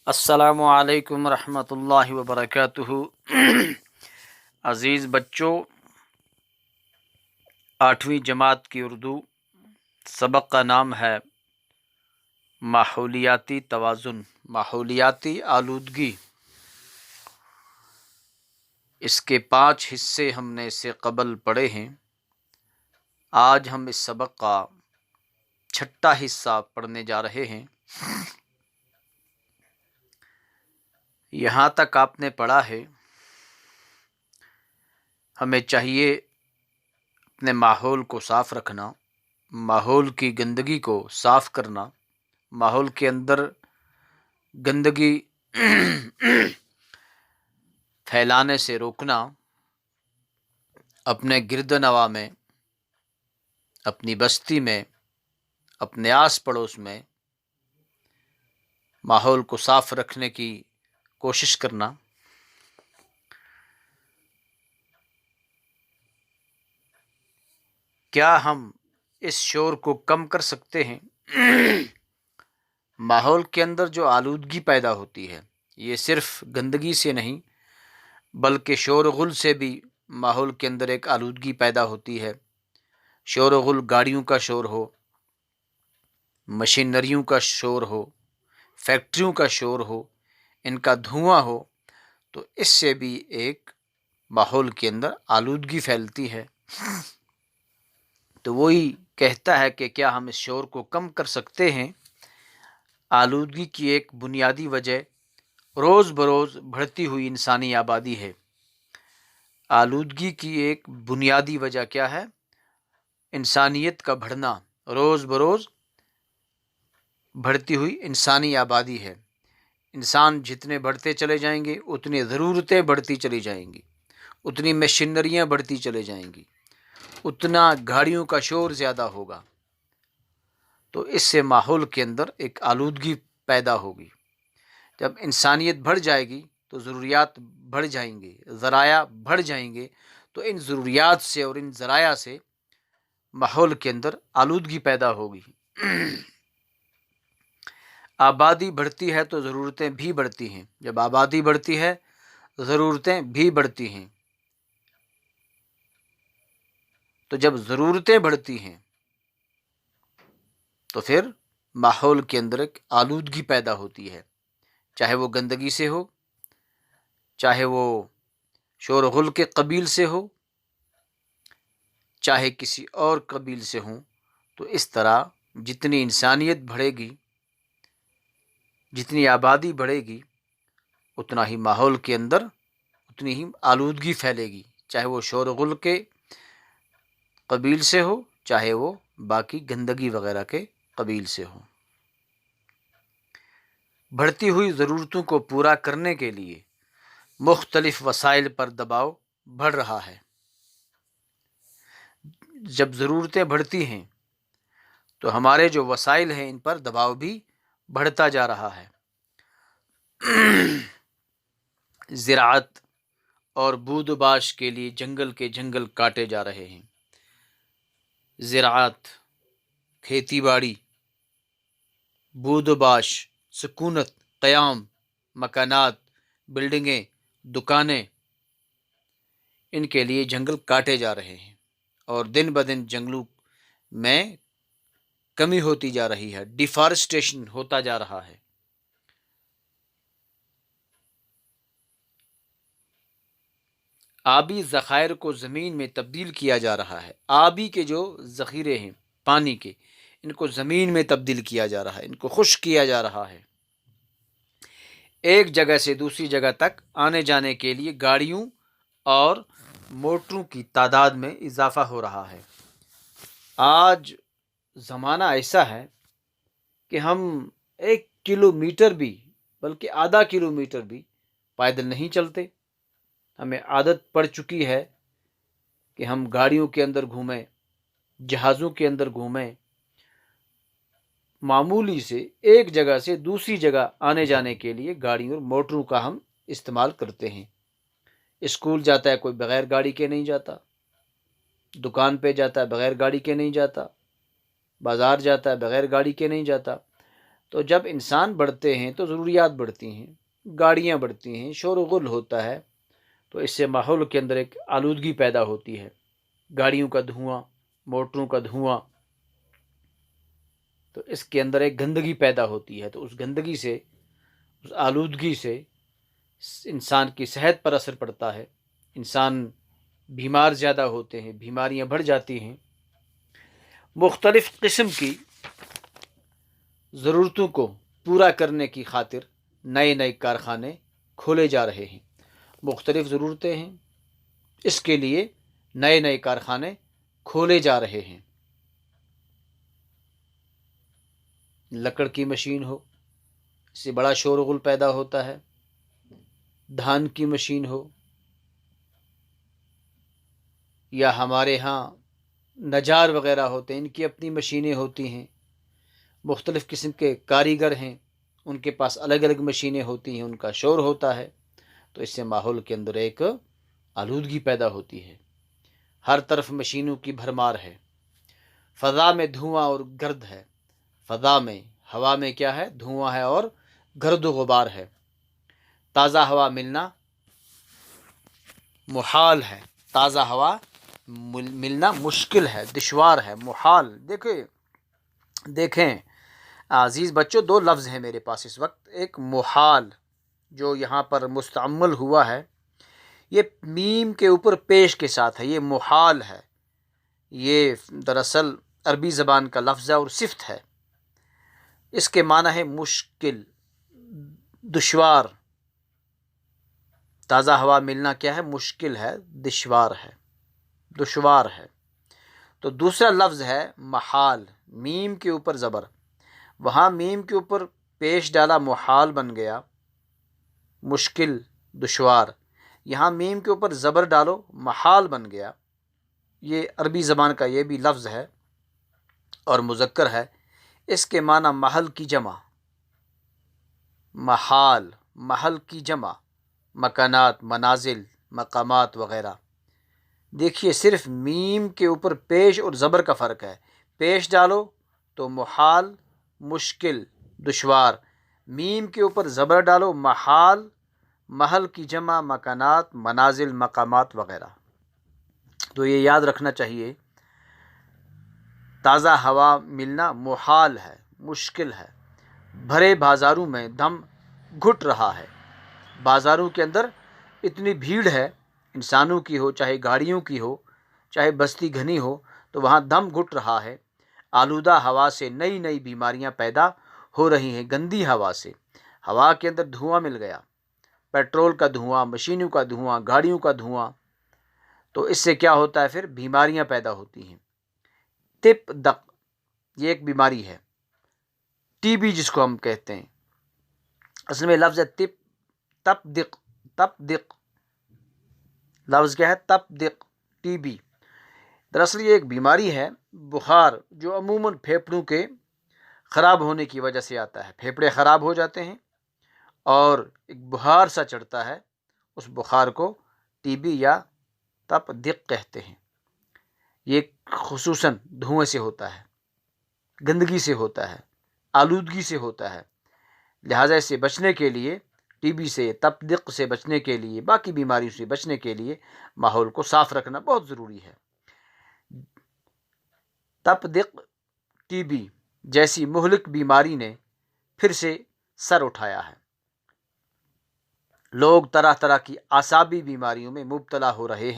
السلام علیکم ورحمۃ اللہ وبرکاتہ۔ عزیز بچوں، 8ویں جماعت کی اردو سبق کا نام ہے ماحولیاتی توازن، ماحولیاتی آلودگی۔ اس کے 5 حصے ہم نے اس سے قبل پڑھے ہیں۔ آج ہم اس سبق کا 6واں حصہ پڑھنے جا رہے ہیں۔ یہاں تک آپ نے پڑھا ہے، ہمیں چاہیے اپنے ماحول کو صاف رکھنا، ماحول کی گندگی کو صاف کرنا، ماحول کے اندر گندگی پھیلانے سے روکنا، اپنے گرد نواح میں، اپنی بستی میں، اپنے آس پڑوس میں ماحول کو صاف رکھنے کی کوشش کرنا۔ کیا ہم اس شور کو کم کر سکتے ہیں؟ ماحول کے اندر جو آلودگی پیدا ہوتی ہے، یہ صرف گندگی سے نہیں بلکہ شور و غل سے بھی ماحول کے اندر ایک آلودگی پیدا ہوتی ہے۔ شور و غل، گاڑیوں کا شور ہو، مشینریوں کا شور ہو، فیکٹریوں کا شور ہو، ان کا دھواں ہو، تو اس سے بھی ایک ماحول کے اندر آلودگی پھیلتی ہے۔ تو وہی کہتا ہے کہ کیا ہم اس شور کو کم کر سکتے ہیں؟ آلودگی کی ایک بنیادی وجہ روز بروز بڑھتی ہوئی انسانی آبادی ہے۔ آلودگی کی ایک بنیادی وجہ کیا ہے؟ انسانیت کا بڑھنا، روز بروز بڑھتی ہوئی انسانی آبادی ہے۔ انسان جتنے بڑھتے چلے جائیں گے اتنی ضرورتیں بڑھتی چلی جائیں گی، اتنی مشینریاں بڑھتی چلے جائیں گی، اتنا گاڑیوں کا شور زیادہ ہوگا، تو اس سے ماحول کے اندر ایک آلودگی پیدا ہوگی۔ جب انسانیت بڑھ جائے گی تو ضروریات بڑھ جائیں گے، ذرائع بڑھ جائیں گے، تو ان ضروریات سے اور ان ذرائع سے ماحول کے اندر آلودگی پیدا ہوگی۔ آبادی بڑھتی ہے تو ضرورتیں بھی بڑھتی ہیں۔ جب آبادی بڑھتی ہے ضرورتیں بھی بڑھتی ہیں، تو جب ضرورتیں بڑھتی ہیں تو پھر ماحول کے اندر ایک آلودگی پیدا ہوتی ہے، چاہے وہ گندگی سے ہو، چاہے وہ شور و غل کے قبیل سے ہو، چاہے کسی اور قبیل سے ہوں۔ تو اس طرح جتنی انسانیت بڑھے گی، جتنی آبادی بڑھے گی، اتنا ہی ماحول کے اندر اتنی ہی آلودگی پھیلے گی، چاہے وہ شور و غل کے قبیل سے ہو، چاہے وہ باقی گندگی وغیرہ کے قبیل سے ہو۔ بڑھتی ہوئی ضرورتوں کو پورا کرنے کے لیے مختلف وسائل پر دباؤ بڑھ رہا ہے۔ جب ضرورتیں بڑھتی ہیں تو ہمارے جو وسائل ہیں ان پر دباؤ بھی بڑھتا جا رہا ہے۔ زراعت اور بود و باش کے لیے جنگل کے جنگل کاٹے جا رہے ہیں۔ زراعت، کھیتی باڑی، بود و باش، سکونت، قیام، مکانات، بلڈنگیں، دکانیں، ان کے لیے جنگل کاٹے جا رہے ہیں، اور دن بدن جنگلوں میں کمی ہوتی جا رہی ہے، ڈیفارسٹیشن ہوتا جا رہا ہے۔ آبی ذخائر کو زمین میں تبدیل کیا جا رہا ہے۔ آبی کے جو ذخیرے ہیں پانی کے، ان کو زمین میں تبدیل کیا جا رہا ہے، ان کو خشک کیا جا رہا ہے۔ ایک جگہ سے دوسری جگہ تک آنے جانے کے لیے گاڑیوں اور موٹروں کی تعداد میں اضافہ ہو رہا ہے۔ آج زمانہ ایسا ہے کہ ہم 1 کلومیٹر بھی، بلکہ آدھا کلومیٹر بھی پیدل نہیں چلتے۔ ہمیں عادت پڑ چکی ہے کہ ہم گاڑیوں کے اندر گھومیں، جہازوں کے اندر گھومیں، معمولی سے ایک جگہ سے دوسری جگہ آنے جانے کے لیے گاڑیوں اور موٹروں کا ہم استعمال کرتے ہیں۔ اسکول جاتا ہے کوئی بغیر گاڑی کے نہیں جاتا، دکان پہ جاتا ہے بغیر گاڑی کے نہیں جاتا، بازار جاتا ہے بغیر گاڑی کے نہیں جاتا۔ تو جب انسان بڑھتے ہیں تو ضروریات بڑھتی ہیں، گاڑیاں بڑھتی ہیں، شور و غل ہوتا ہے، تو اس سے ماحول کے اندر ایک آلودگی پیدا ہوتی ہے، گاڑیوں کا دھواں، موٹروں کا دھواں، تو اس کے اندر ایک گندگی پیدا ہوتی ہے، تو اس گندگی سے، اس آلودگی سے انسان کی صحت پر اثر پڑتا ہے، انسان بیمار زیادہ ہوتے ہیں، بیماریاں بڑھ جاتی ہیں، مختلف قسم کی ضرورتوں کو پورا کرنے کی خاطر نئے نئے کارخانے کھولے جا رہے ہیں، مختلف ضرورتیں ہیں، اس کے لیے نئے نئے کارخانے کھولے جا رہے ہیں، لکڑ کی مشین ہو، اس سے بڑا شور و غل پیدا ہوتا ہے، دھان کی مشین ہو، یا ہمارے ہاں نجار وغیرہ ہوتے ہیں، ان کی اپنی مشینیں ہوتی ہیں، مختلف قسم کے کاریگر ہیں، ان کے پاس الگ الگ مشینیں ہوتی ہیں، ان کا شور ہوتا ہے، تو اس سے ماحول کے اندر ایک آلودگی پیدا ہوتی ہے، ہر طرف مشینوں کی بھرمار ہے، فضا میں دھواں اور گرد ہے، فضا میں، ہوا میں کیا ہے؟ دھواں ہے اور گرد و غبار ہے، تازہ ہوا ملنا محال ہے، تازہ ہوا ملنا مشکل ہے، دشوار ہے، محال۔ دیکھیں عزیز بچوں، دو لفظ ہیں میرے پاس اس وقت، ایک محال جو یہاں پر مستعمل ہوا ہے، یہ میم کے اوپر پیش کے ساتھ ہے، یہ محال ہے، یہ دراصل عربی زبان کا لفظ ہے اور صفت ہے، اس کے معنی ہے مشکل، دشوار، تازہ ہوا ملنا کیا ہے؟ مشکل ہے، دشوار ہے، دشوار ہے۔ تو دوسرا لفظ ہے محال، میم کے اوپر زبر، وہاں میم کے اوپر پیش ڈالا، محال بن گیا، مشکل، دشوار، یہاں میم کے اوپر زبر ڈالو، محال بن گیا۔ یہ عربی زبان کا یہ بھی لفظ ہے اور مذکر ہے، اس کے معنی محل کی جمع، محال، محل کی جمع، مکانات، منازل، مقامات وغیرہ۔ دیکھیے صرف میم کے اوپر پیش اور زبر کا فرق ہے، پیش ڈالو تو محال، مشکل، دشوار، میم کے اوپر زبر ڈالو، محال، محل کی جمع، مکانات، منازل، مقامات وغیرہ۔ تو یہ یاد رکھنا چاہیے، تازہ ہوا ملنا محال ہے، مشکل ہے، بھرے بازاروں میں دم گھٹ رہا ہے، بازاروں کے اندر اتنی بھیڑ ہے، انسانوں کی ہو، چاہے گاڑیوں کی ہو، چاہے بستی گھنی ہو، تو وہاں دم گھٹ رہا ہے، آلودہ ہوا سے نئی نئی بیماریاں پیدا ہو رہی ہیں، گندی ہوا سے، ہوا کے اندر دھواں مل گیا، پیٹرول کا دھواں، مشینوں کا دھواں، گاڑیوں کا دھواں، تو اس سے کیا ہوتا ہے؟ پھر بیماریاں پیدا ہوتی ہیں، تپ دق، یہ ایک بیماری ہے، ٹی بی جس کو ہم کہتے ہیں، اصل میں لفظ ہے تپ دق، تپ دق، لفظ کیا ہے؟ تپ دق، ٹی بی، دراصل یہ ایک بیماری ہے، بخار، جو عموماً پھیپھڑوں کے خراب ہونے کی وجہ سے آتا ہے، پھیپھڑے خراب ہو جاتے ہیں اور ایک بخار سا چڑھتا ہے، اس بخار کو ٹی بی یا تپ دق کہتے ہیں، یہ خصوصاً دھوئیں سے ہوتا ہے، گندگی سے ہوتا ہے، آلودگی سے ہوتا ہے، لہٰذا اس سے بچنے کے لیے، ٹی بی سے، تپ دق سے بچنے کے لیے، باقی بیماریوں سے بچنے کے لیے ماحول کو صاف رکھنا بہت ضروری ہے۔ تپ دق، ٹی بی جیسی مہلک بیماری نے پھر سے سر اٹھایا ہے، لوگ طرح طرح کی اعصابی بیماریوں میں مبتلا ہو رہے ہیں۔